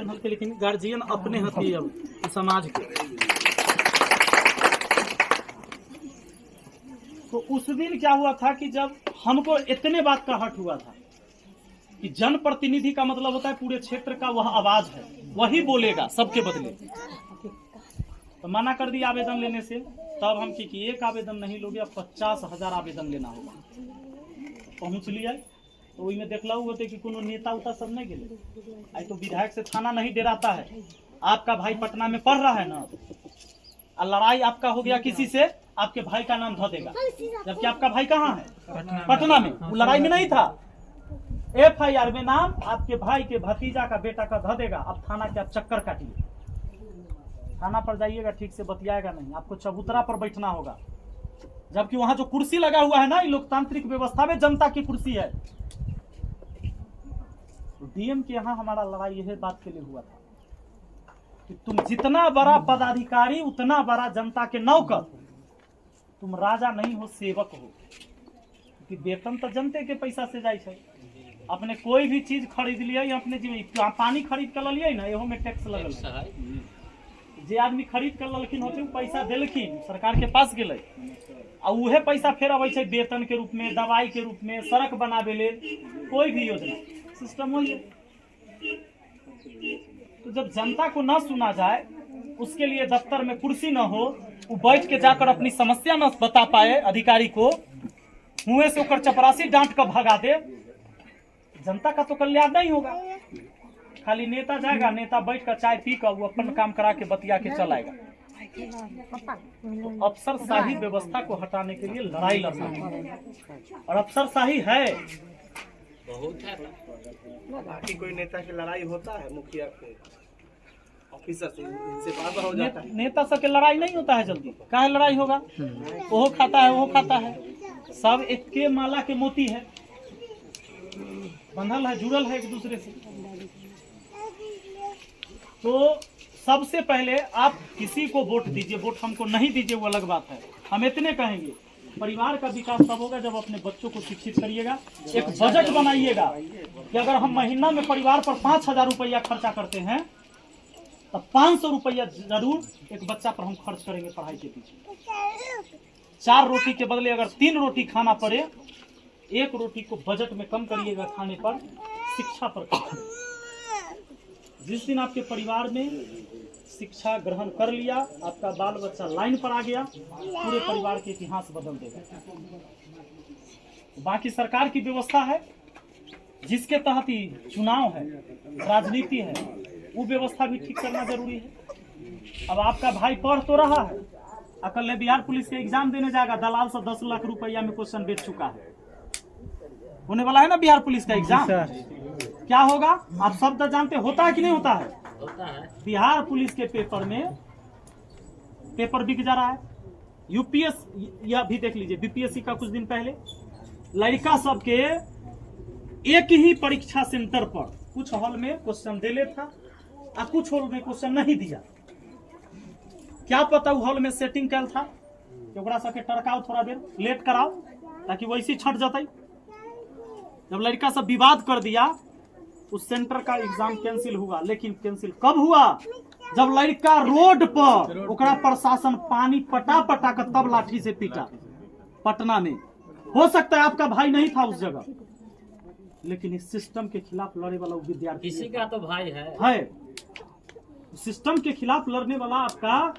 पहल के, लेकिन गार्जियन अपने हथी अब समाज के। तो उस दिन क्या हुआ था कि जब हमको इतने बात का हट हुआ था कि जनप्रतिनिधि का मतलब होता है पूरे क्षेत्र का वह आवाज है, वही बोलेगा सबके बदले। तो मना कर दिया आवेदन लेने से। तब हम कि एक आवेदन नहीं लोगे, अब 50,000 आवेदन लेना होगा। पहुंच लिया तो वही में देखला होते कि कोनो नेता उता सब नहीं गए। आई तो विधायक से थाना नहीं डराता है। आपका भाई पटना में पढ़ रहा है ना, और लड़ाई आपका हो गया किसी से, आपके भाई का नाम धो देगा, जबकि आपका भाई कहाँ है? पटना में। वो लड़ाई में नहीं था, FIR में नाम आपके भाई के भतीजा का बेटा का धो देगा। अब थाना के आप चक्कर काटिए, थाना पर जाइएगा, ठीक से बतियाएगा नहीं, आपको चबूतरा पर बैठना होगा। जबकि वहां जो कुर्सी लगा हुआ है ना, ये लोकतांत्रिक व्यवस्था में जनता की कुर्सी है। तो DM के यहाँ हमारा लड़ाई यह बात के लिए हुआ था कि तुम जितना बड़ा पदाधिकारी उतना बड़ा जनता के नौकर, तुम राजा नहीं हो, सेवक हो। क्योंकि वेतन तो जनते के पैसा से जाए छे। अपने कोई भी चीज खरीद लिया, अपने जीवन पानी खरीद कर लिया ना, एहो में टैक्स लगल है। जे आदमी खरीद कर ललखिन होते पैसा देलखिन, सरकार के पास गेले, आ उहे पैसा फिर अबै छे वेतन के रूप में, दवाई के रूप में, सड़क बनावे ले, कोई भी योजना सिस्टम हो। तो जब जनता को न सुना जाए, उसके लिए दफ्तर में कुर्सी न हो, वो बैठ के जाकर अपनी समस्या न बता पाए अधिकारी को, मुंह से होकर चपरासी डांट कर भगा दे, जनता का तो कल्याण नहीं होगा। खाली नेता जाएगा, नेता बैठ कर चाय पी कर वो अपन काम करा के बतिया के चल आएगा। तो अफसरशाही व्यवस्था को हटाने के लिए लड़ाई लड़ना है, और अफसरशाही है बहुत है। बाकी कोई नेता की लड़ाई होता है, मुखिया के ऑफिसर से इनसे बार-बार हो जाता है। नेता से के लड़ाई नहीं होता है जल्दी, काहे लड़ाई होगा? वो खाता है, वो खाता है, सब एक के माला के मोती है, बंधल है, जुड़ल है एक दूसरे से। तो सबसे पहले आप किसी को वोट दीजिए, वोट हमको नहीं दीजिए वो अलग बात है। हम इतने कहेंगे, परिवार का विकास तब होगा जब अपने बच्चों को शिक्षित करिएगा। एक बजट बनाइएगा कि अगर हम महीना में परिवार पर 5,000 रुपया खर्चा करते हैं, तो 500 रुपया जरूर एक बच्चा पर हम खर्च करेंगे पढ़ाई के पीछे। 4 रोटी के बदले अगर 3 रोटी खाना पड़े, 1 रोटी को बजट में कम करिएगा खाने पर, शिक्षा पर कम। जिस दिन आपके परिवार में शिक्षा ग्रहण कर लिया, आपका बाल बच्चा लाइन पर आ गया, पूरे परिवार के इतिहास बदल देगा। बाकी सरकार की व्यवस्था है, जिसके तहत ही चुनाव है, राजनीति है, वो व्यवस्था भी ठीक करना जरूरी है। अब आपका भाई पढ़ तो रहा है, कल बिहार पुलिस के एग्जाम देने जाएगा, दलाल से 10 लाख रुपया में क्वेश्चन बेच चुका है। होने वाला है ना बिहार पुलिस का एग्जाम, क्या होगा आप सब तो जानते, होता है कि नहीं होता है? होता है। बिहार पुलिस के पेपर में पेपर बिक जा रहा है। UPS यह भी देख लीजिए, BPSC का कुछ दिन पहले लड़का सबके एक ही परीक्षा सेंटर पर कुछ हॉल में क्वेश्चन दे ले था, और कुछ हॉल में क्वेश्चन नहीं दिया। क्या पता वो हॉल में सेटिंग कैल था कि ओकरा सबके टरकाओ, थोड़ा देर लेट कराओ, ताकि वैसे छट जाते। जब लड़का सब विवाद कर दिया, उस सेंटर का एग्जाम कैंसिल हुआ। लेकिन कैंसिल कब हुआ? जब लड़का रोड पर, ओकरा प्रशासन पानी पटा पटा कर तब लाठी से पीटा। पटना में हो सकता है आपका भाई नहीं था उस जगह, लेकिन इस सिस्टम के खिलाफ लड़ने वाला विद्यार्थी किसी का तो भाई है। सिस्टम के खिलाफ लड़ने वाला आपका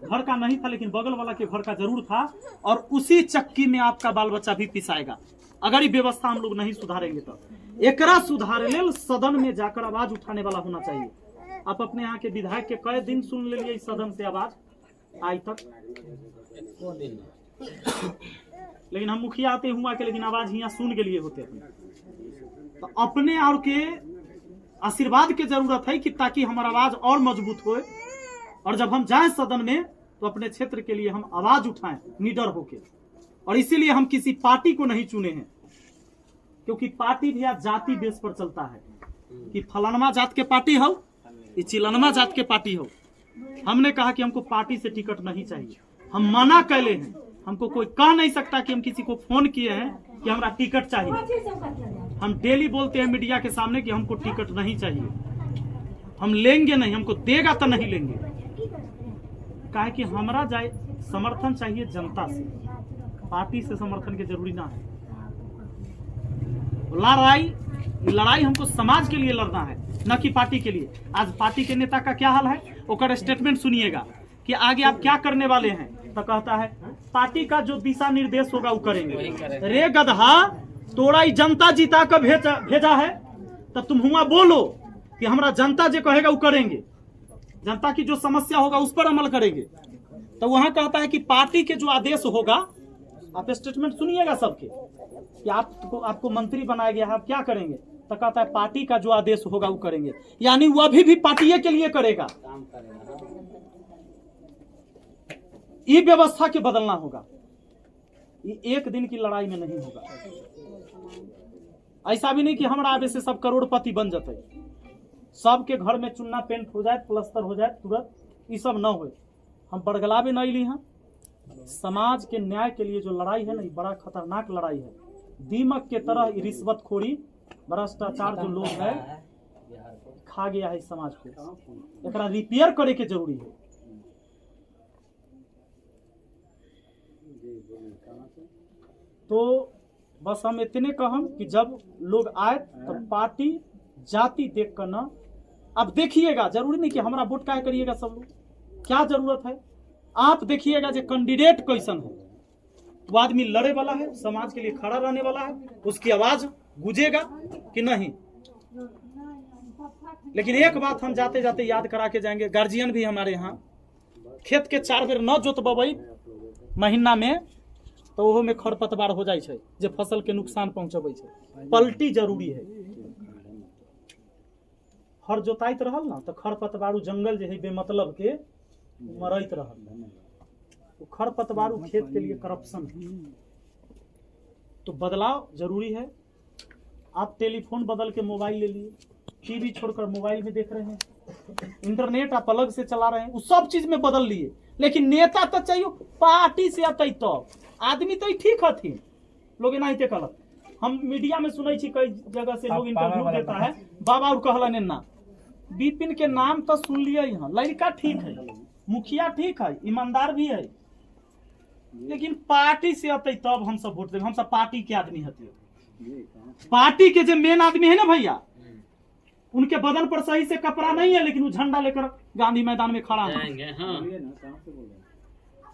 घर का नहीं था, लेकिन बगल वाला के घर का जरूर था, और उसी चक्की में आपका बाल बच्चा भी पिसाएगा अगर ये व्यवस्था हम लोग नहीं सुधारेंगे। तो एकरा सुधारे लेल सदन में जाकर आवाज उठाने वाला होना चाहिए। आप अपने यहाँ के विधायक के कई दिन सुन ले इस सदन से आवाज आज तक, लेकिन हम मुखिया आते हुआ के, लेकिन आवाज यहाँ सुन के लिए होते हैं। तो अपने और के आशीर्वाद की जरूरत है कि ताकि हमारा आवाज और मजबूत हो, और जब हम जाएं सदन में तो अपने क्षेत्र के लिए हम आवाज उठाएं निडर होके। और इसीलिए हम किसी पार्टी को नहीं चुने हैं, क्योंकि पार्टी भी आज जाति बेस पर चलता है कि फलानमा जात के पार्टी हो, ये चिलनमा जात के पार्टी हो। हमने कहा कि हमको पार्टी से टिकट नहीं चाहिए, हम मना कैले हैं। हमको कोई कह नहीं सकता कि हम किसी को फोन किए हैं कि हमारा टिकट चाहिए। हम डेली बोलते हैं मीडिया के सामने कि हमको टिकट नहीं चाहिए। हम लेंगे नहीं, हमको देगा तो नहीं लेंगे। काहे कि हमरा जाए समर्थन चाहिए जनता से, पार्टी से समर्थन के जरूरी ना है। लड़ाई हमको समाज के लिए लड़ना है, न कि पार्टी के लिए। आज पार्टी के नेता का क्या हाल है, ओकर स्टेटमेंट सुनिएगा कि आगे आप क्या करने वाले हैं, तो कहता है पार्टी का जो दिशा निर्देश होगा वो करेंगे। रे गधा, तोड़ा जनता जीता कर भेजा है, तो तुम हुआ बोलो कि हमारा जनता जो कहेगा वो करेंगे, जनता की जो समस्या होगा उस पर अमल करेंगे। तो वहां कहता है कि पार्टी के जो आदेश होगा, आप स्टेटमेंट सुनिएगा सबके कि आपको मंत्री बनाया गया है, आप क्या करेंगे, तो कहता है पार्टी का जो आदेश होगा वो करेंगे। यानी वो अभी भी पार्टी के लिए करेगा। ये व्यवस्था के बदलना होगा, ये एक दिन की लड़ाई में नहीं होगा। ऐसा भी नहीं कि हमारा आवे से सब करोड़पति बन जाते, सबके घर में चुन्ना पेंट हो जाए, प्लस्तर हो जाए तुरंत, ये सब न हो। हम बड़गलावे नहीं ली हैं। समाज के न्याय के लिए जो लड़ाई है ना, ये बड़ा खतरनाक लड़ाई है। दीमक के तरह रिश्वतखोरी, भ्रष्टाचार जो लोग है खा गया है इस समाज को, एकरा रिपेयर करे के जरूरी है। तो बस हम इतने कहम कि जब लोग आए तो पार्टी जाति देख कर ना, अब देखिएगा, जरूरी नहीं कि हमारा वोट काहे करिएगा सब लोग, क्या जरूरत है, आप देखिएगा जो कैंडिडेट कैसन है, वो आदमी लड़े वाला है, समाज के लिए खड़ा रहने वाला है, उसकी आवाज गूंजेगा कि नहीं। लेकिन एक बात हम जाते जाते याद करा के जाएंगे, गार्जियन भी हमारे यहाँ खेत के 4 बेर न जोतबई महीना में, तो ओहो में खरपतवार हो जाए छै, जे फसल के नुकसान पहुंचबे छै। पलटी जरूरी है। हर जोताइत रहल ना तो खरपतवारू जंगल जे है बेमतलब के मरैत रहल, तो खरपतवारू खेत के लिए करप्शन है। तो बदलाव जरूरी है। आप टेलीफोन बदल के मोबाइल ले लिए, टीवी छोड़कर मोबाइल में देख रहे हैं, इंटरनेट आप अलग से चला रहे हैं, उस सब चीज में बदल लिए। लेकिन नेता तो चाहिए पार्टी से आते, तो आदमी तो ठीक हथिन, लोग नहीं ते कहलक। हम मीडिया में सुनै छी कई जगह से लोग इंटरव्यू देता है, बाबा और कहलन ना, विपिन के नाम तो सुन लिया, यहाँ लड़का ठीक है, मुखिया ठीक है, ईमानदार भी है, लेकिन पार्टी से आते तब हम सब वोट देंगे। हम सब पार्टी के आदमी हथिन। पार्टी के जो मेन आदमी है ना भैया, उनके बदन पर सही से कपड़ा नहीं है, लेकिन वो झंडा लेकर गांधी मैदान में खड़ा है।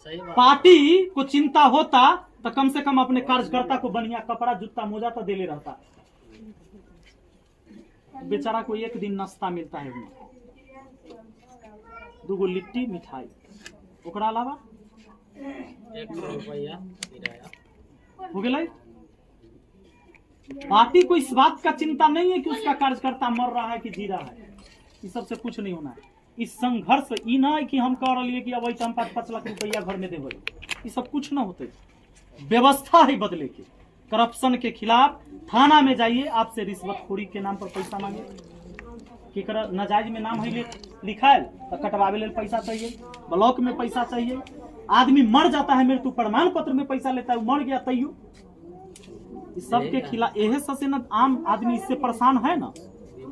पार्टी को चिंता होता तो कम से कम अपने कार्यकर्ता को बढ़िया कपड़ा, जूता, मोजा तो देले रहता। बेचारा को एक दिन नाश्ता मिलता है, 2 लिट्टी मिठाई, ओकरा अलावा 1 रुपया हो गया। पार्टी को इस बात का चिंता नहीं है कि उसका कार्यकर्ता मर रहा है कि जी रहा है, इस सबसे कुछ नहीं होना है। इस संघर्ष ई ना है कि हम कह रही है कि अब हम 5-5 लाख रुपया घर में देवे, ये सब कुछ ना होते। व्यवस्था है बदले के, करप्शन के खिलाफ थाना में जाइए, आपसे रिश्वतखोरी के नाम पर पैसा मांगे, कि नाजायज में नाम है लिखा है तो कटवावे ले पैसा चाहिए, ब्लॉक में पैसा चाहिए, आदमी मर जाता है मृत्यु प्रमाण पत्र में पैसा लेता है, मर गया तैयो। इस सब के खिलाफ यह सबसे न आम आदमी इससे परेशान है ना।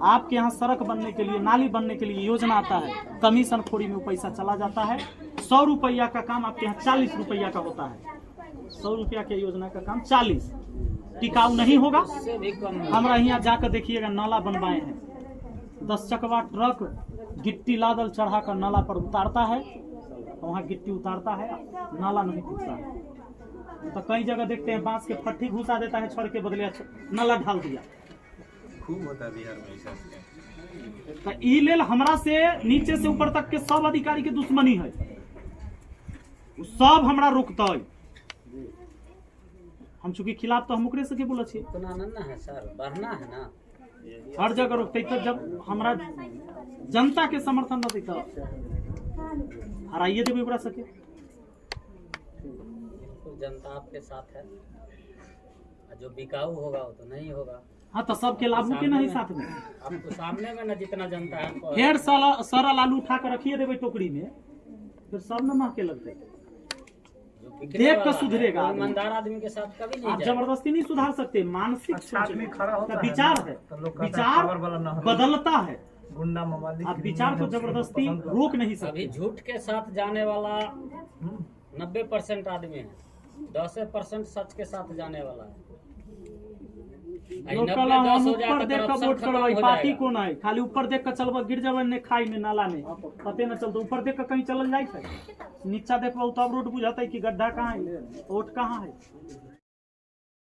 आपके यहाँ सड़क बनने के लिए, नाली बनने के लिए योजना आता है, कमीशन खोरी में पैसा चला जाता है। 100 रुपया का काम आपके यहाँ 40 रुपया का होता है। 100 रुपया के योजना का काम 40, टिकाऊ नहीं होगा। हमारा यहाँ जाकर देखिएगा, नाला बनवाए हैं, 10 चकवा ट्रक गिट्टी लादल चढ़ा कर नाला पर उतारता है, वहाँ गिट्टी उतारता है, नाला नहीं टूटता है। तो कई जगह देखते हैं बांस के फट्टी घुसा देता है, छड़ के बदले नाला ढाल दिया। खूब होता बिहार में। तो ई लेल हमरा से नीचे से ऊपर तक के सब अधिकारी के दुश्मनी है, सब हमरा रोकता है। हम चूंकि खिलाफ तो हम ओकरे से के बोले छी, इतना ना है सर, बढ़ना है ना, हर जगह रोकते। तब जब हमरा जनता के समर्थन न देता, हराइए देवे ओकरा सके। जनता आपके साथ है, जो बिकाऊ होगा वो तो नहीं होगा। हाँ, तो सबके लाभू के नहीं साथ में, आपको सामने में ना जितना जनता है, फिर सारा लालू उठा कर रखिए देवे टोकरी में, फिर सब न महके लगते, देख कर सुधरेगा। ईमानदार आदमी के साथ कभी नहीं आप जबरदस्ती नहीं सुधार सकते, मानसिक आदमी खड़ा होता है, विचार है, तो लोग कहते हैं विचार पावर वाला ना हो। बदलता है, गुंडा मवाली आप विचार को जबरदस्ती रोक नहीं अभी सकते। झूठ के साथ जाने वाला 90% आदमी है, 10% सच के साथ जाने वाला है। लोग 90-10 कहला हम हो जाए ऊपर तो देख कर corruption वोट खत्म करवाई, हो पार्टी जाएगा। को नहीं, खाली ऊपर देख कर चलबा गिर जावे ने खाई में नाला में, पते न चलता। ऊपर देख कर कहीं चलल जाए, नीचा देखबा तब रोड बुझाता है कि गड्ढा कहाँ है, वोट कहाँ है।